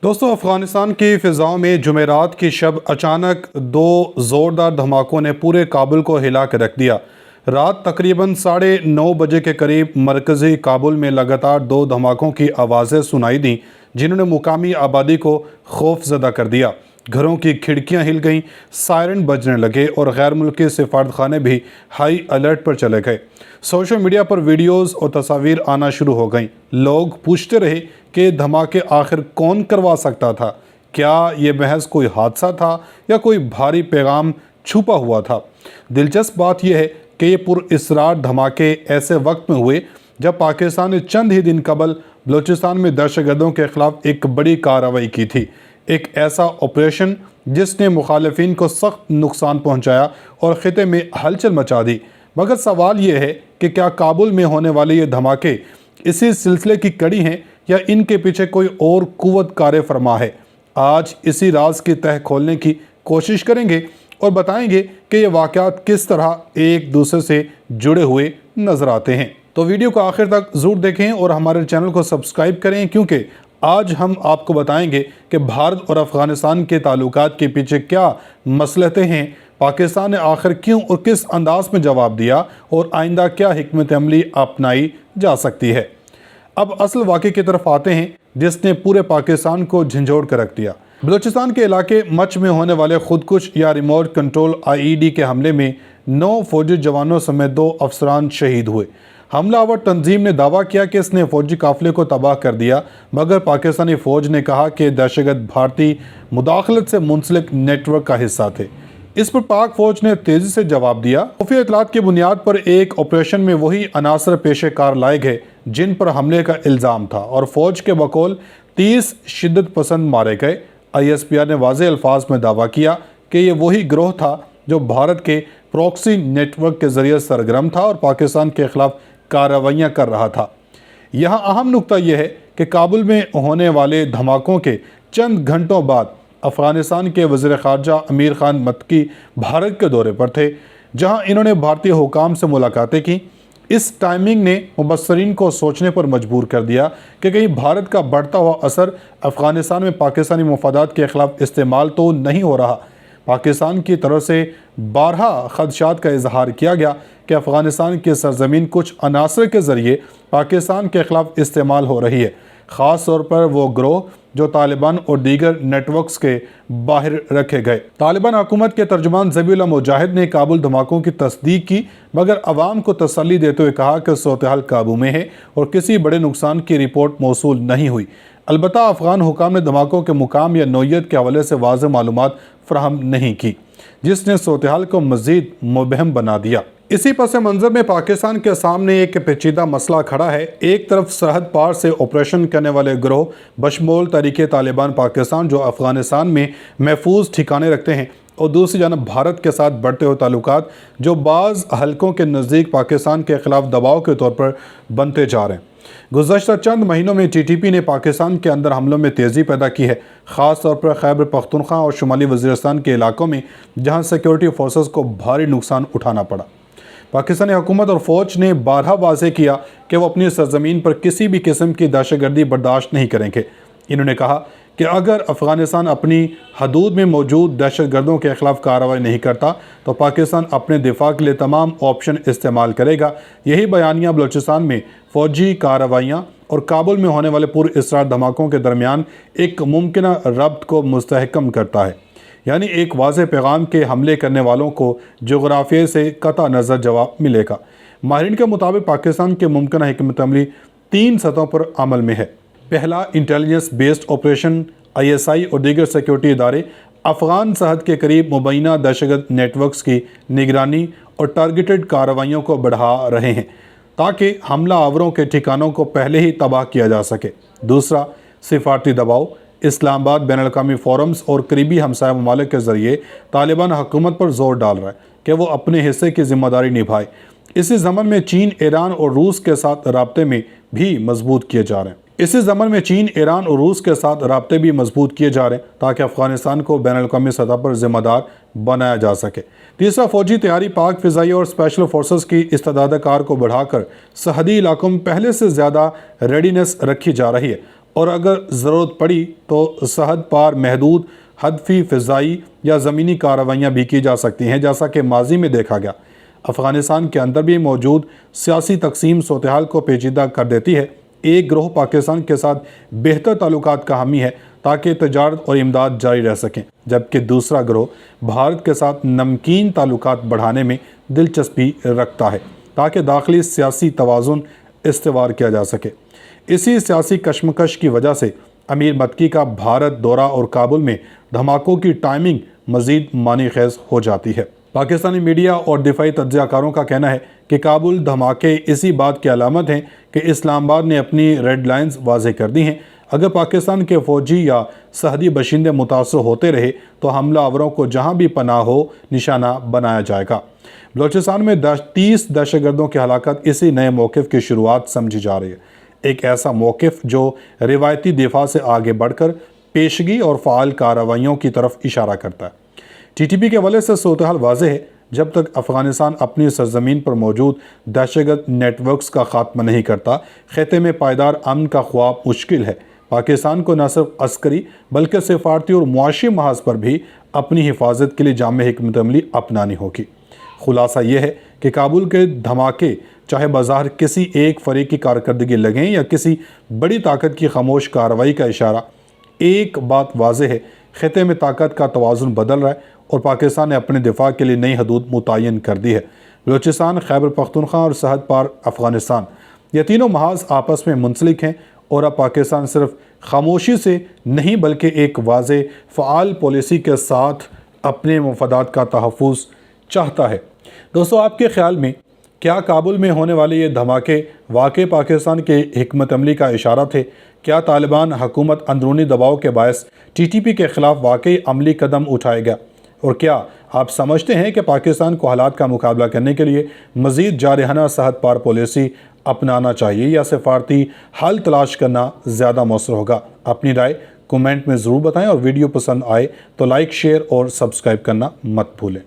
दोस्तों, अफगानिस्तान की फ़िज़ाओं में जुमेरात की शब अचानक दो ज़ोरदार धमाकों ने पूरे काबुल को हिला कर रख दिया। रात तकरीबन 9:30 बजे के करीब मरकज़ी काबुल में लगातार दो धमाकों की आवाज़ें सुनाई दी, जिन्होंने मुकामी आबादी को खौफज़दा कर दिया। घरों की खिड़कियां हिल गईं, सायरन बजने लगे और गैर मुल्की सिफारतखाने भी हाई अलर्ट पर चले गए। सोशल मीडिया पर वीडियोस और तस्वीर आना शुरू हो गईं। लोग पूछते रहे कि धमाके आखिर कौन करवा सकता था। क्या ये महज कोई हादसा था या कोई भारी पैगाम छुपा हुआ था। दिलचस्प बात यह है कि ये पुरअसरार धमाके ऐसे वक्त में हुए जब पाकिस्तान ने चंद ही दिन कबल बलूचिस्तान में दहशतगर्दों के खिलाफ एक बड़ी कार्रवाई की थी। एक ऐसा ऑपरेशन जिसने मुखालिफिन को सख्त नुकसान पहुंचाया और खिते में हलचल मचा दी। मगर सवाल यह है कि क्या काबुल में होने वाले ये धमाके इसी सिलसिले की कड़ी हैं या इनके पीछे कोई और कुव्वत कार फरमा है। आज इसी राज की तह खोलने की कोशिश करेंगे और बताएंगे कि ये वाक़यात किस तरह एक दूसरे से जुड़े हुए नजर आते हैं। तो वीडियो को आखिर तक ज़रूर देखें और हमारे चैनल को सब्सक्राइब करें, क्योंकि आज हम आपको बताएंगे कि भारत और अफगानिस्तान के ताल्लुकात के पीछे क्या मसलहतें हैं, पाकिस्तान ने आखिर क्यों और किस अंदाज में जवाब दिया और आइंदा क्या हिकमत अमली अपनाई जा सकती है। अब असल वाक़े की तरफ आते हैं जिसने पूरे पाकिस्तान को झंझोड़ कर रख दिया। बलूचिस्तान के इलाके मच में होने वाले खुदकुश या रिमोट कंट्रोल IED के हमले में 9 फौजी जवानों समेत 2 अफसरान शहीद हुए। हमलावर तंजीम ने दावा किया कि इसने फौजी काफिले को तबाह कर दिया, मगर पाकिस्तानी फौज ने कहा कि दहशतगर्द भारतीय मुदाखलत से मुंसलिक नेटवर्क का हिस्सा थे। इस पर पाक फौज ने तेजी से जवाब दिया। खुफिया इतलात की बुनियाद पर एक ऑपरेशन में वही अनासर पेशे कार लाए गए जिन पर हमले का इल्ज़ाम था और फौज के बकौल 30 शिद्दत पसंद मारे गए। ISPR ने वाज़ेह अल्फाज में दावा किया कि ये वही गिरोह था जो भारत के प्रॉक्सी नेटवर्क के जरिए सरगर्म था और पाकिस्तान के खिलाफ कार्रवाइयाँ कर रहा था। यहाँ अहम नुकता यह है कि काबुल में होने वाले धमाकों के चंद घंटों बाद अफगानिस्तान के वज़ीर ख़ारजा अमीर ख़ान मक्की भारत के दौरे पर थे, जहाँ इन्होंने भारतीय हुकाम से मुलाकातें की। इस टाइमिंग ने मुबस्सरीन को सोचने पर मजबूर कर दिया कि कहीं भारत का बढ़ता हुआ असर अफगानिस्तान में पाकिस्तानी मफादात के खिलाफ इस्तेमाल तो नहीं हो रहा। पाकिस्तान की तरफ से बारहा खदशात का इजहार किया गया कि अफगानिस्तान की सरजमीन कुछ अनासर के ज़रिए पाकिस्तान के खिलाफ इस्तेमाल हो रही है, ख़ास तौर पर वो गिरोह जो तालिबान और दीगर नेटवर्क्स के बाहर रखे गए। तालिबान हुकूमत के तर्जुमान ज़बीहुल्लाह मुजाहिद ने काबुल धमाकों की तस्दीक की, मगर अवाम को तसल्ली देते हुए कहा कि सूरत-ए-हाल काबू में है और किसी बड़े नुकसान की रिपोर्ट मौसूल नहीं हुई। अलबत्ता अफगान हुकाम ने धमाकों के मुकाम या नौइयत के हवाले से वाज़ेह मालूमात फराहम नहीं की, जिसने सूरत-ए-हाल को मज़ीद मुबहम बना दिया। इसी पस मंज़र में पाकिस्तान के सामने एक पेचीदा मसला खड़ा है। एक तरफ सरहद पार से ऑपरेशन करने वाले गिरोह बशमूल तरीके तालिबान पाकिस्तान जो अफगानिस्तान में महफूज ठिकाने रखते हैं, और दूसरी जानब भारत के साथ बढ़ते हुए ताल्लुकात जो बाज़ हलकों के नज़दीक पाकिस्तान के ख़िलाफ़ दबाव के तौर पर बनते जा रहे हैं। गुज़श्ता चंद महीनों में TTP ने पाकिस्तान के अंदर हमलों में तेज़ी पैदा की है, ख़ास तौर पर खैबर पख्तूनख्वा और शुमाली वज़ीरिस्तान के इलाकों में, जहाँ सिक्योरिटी फोर्सेस को भारी नुकसान उठाना पड़ा। पाकिस्तानी हुकूमत और फ़ौज ने बारहा वाज़ेह किया कि वो अपनी सरजमीन पर किसी भी किस्म की दहशतगर्दी बर्दाश्त नहीं करेंगे। इन्होंने कहा कि अगर अफ़गानिस्तान अपनी हदूद में मौजूद दहशतगर्दों के ख़िलाफ़ कार्रवाई नहीं करता तो पाकिस्तान अपने दिफा के लिए तमाम ऑप्शन इस्तेमाल करेगा। यही बयानिया बलूचिस्तान में फ़ौजी कार्रवाइयाँ और काबुल में होने वाले पुरअसरार धमाकों के दरमियान एक मुमकिन रब्त को मुस्तहकम करता है, यानी एक वाज़ेह पैगाम के हमले करने वालों को जोग्राफिया से कता नज़र जवाब मिलेगा। माहिरीन के मुताबिक पाकिस्तान के मुमकिन हिकमत अमली 3 सतहों पर अमल में है। पहला, इंटेलिजेंस बेस्ड ऑपरेशन। ISI और दीगर सिक्योरिटी इदारे अफ़गान सरहद के करीब मुबैना दहशतगर्द नेटवर्क्स की निगरानी और टारगेटेड कार्रवाइयों को बढ़ा रहे हैं ताकि हमला आवरों के ठिकानों को पहले ही तबाह किया जा सके। दूसरा, सिफारती दबाव। इस्लामाबाद बैनुल-अक़वामी फोरम्स और करीबी हमसाया ममालिक के ज़रिए तालिबान हुकूमत पर जोर डाल रहा है कि वो अपने हिस्से की जिम्मेदारी निभाए। इसी ज़मन में चीन, ईरान और रूस के साथ राब्ते में भी मजबूत किए जा रहे हैं। ताकि अफगानिस्तान को बैनुल-अक़वामी सतह पर जिम्मेदार बनाया जा सके। तीसरा, फौजी तैयारी। पाक फ़िज़ाई और स्पेशल फोर्सेस की इस्तादाद कार को बढ़ाकर सरहदी इलाकों में पहले से ज़्यादा रेडीनेस रखी जा रही है اور اگر ضرورت پڑی تو سرحد پار محدود ہدفی فضائی یا زمینی کارروائیاں بھی کی جا سکتی ہیں، جیسا کہ ماضی میں دیکھا گیا۔ افغانستان کے اندر بھی موجود سیاسی تقسیم صورتحال کو پیچیدہ کر دیتی ہے۔ ایک گروہ پاکستان کے ساتھ بہتر تعلقات کا حامی ہے تاکہ تجارت اور امداد جاری رہ سکیں، جبکہ دوسرا گروہ بھارت کے ساتھ نمکین تعلقات بڑھانے میں دلچسپی رکھتا ہے تاکہ داخلی سیاسی توازن استوار کیا جا سکے۔ اسی سیاسی کشمکش کی وجہ سے امیر متقی کا بھارت دورہ اور کابل میں دھماکوں کی ٹائمنگ مزید معنی خیز ہو جاتی ہے۔ پاکستانی میڈیا اور دفاعی تجزیہ کاروں کا کہنا ہے کہ کابل دھماکے اسی بات کی علامت ہیں کہ اسلام آباد نے اپنی ریڈ لائنز واضح کر دی ہیں۔ اگر پاکستان کے فوجی یا سرحدی باشندے متاثر ہوتے رہے تو حملہ آوروں کو جہاں بھی پناہ ہو نشانہ بنایا جائے گا۔ بلوچستان میں 30 دہشت گردوں کی ہلاکت اسی نئے موقف کی شروعات سمجھی جا رہی ہے، ایک ایسا موقف جو روایتی دفاع سے آگے بڑھ کر پیشگی اور فعال کارروائیوں کی طرف اشارہ کرتا ہے۔ ٹی ٹی پی کے حوالے سے صورتحال واضح ہے۔ جب تک افغانستان اپنی سرزمین پر موجود دہشت گرد نیٹ ورکس کا خاتمہ نہیں کرتا، خطے میں پائیدار امن کا خواب مشکل ہے۔ پاکستان کو نہ صرف عسکری بلکہ سفارتی اور معاشی محاذ پر بھی اپنی حفاظت کے لیے جامع حکمت عملی اپنانی ہوگی۔ خلاصہ یہ ہے کہ کابل کے دھماکے چاہے بظاہر کسی ایک فریق کی کارکردگی لگیں یا کسی بڑی طاقت کی خاموش کارروائی کا اشارہ، ایک بات واضح ہے، خطے میں طاقت کا توازن بدل رہا ہے اور پاکستان نے اپنے دفاع کے لیے نئی حدود متعین کر دی ہے۔ بلوچستان، خیبر پختونخوا اور سرحد پار افغانستان، یہ تینوں محاذ آپس میں منسلک ہیں اور اب پاکستان صرف خاموشی سے نہیں بلکہ ایک واضح فعال پالیسی کے ساتھ اپنے مفادات کا تحفظ چاہتا ہے۔ دوستو، آپ کے خیال میں کیا کابل میں ہونے والے یہ دھماکے واقعی پاکستان کے حکمت عملی کا اشارہ تھے؟ کیا طالبان حکومت اندرونی دباؤ کے باعث ٹی ٹی پی کے خلاف واقعی عملی قدم اٹھائے گا؟ اور کیا آپ سمجھتے ہیں کہ پاکستان کو حالات کا مقابلہ کرنے کے لیے مزید جارحانہ سرحد پار پالیسی اپنانا چاہیے یا سفارتی حل تلاش کرنا زیادہ مؤثر ہوگا؟ اپنی رائے کومنٹ میں ضرور بتائیں اور ویڈیو پسند آئے تو لائک، شیئر اور سبسکرائب کرنا مت بھولیں۔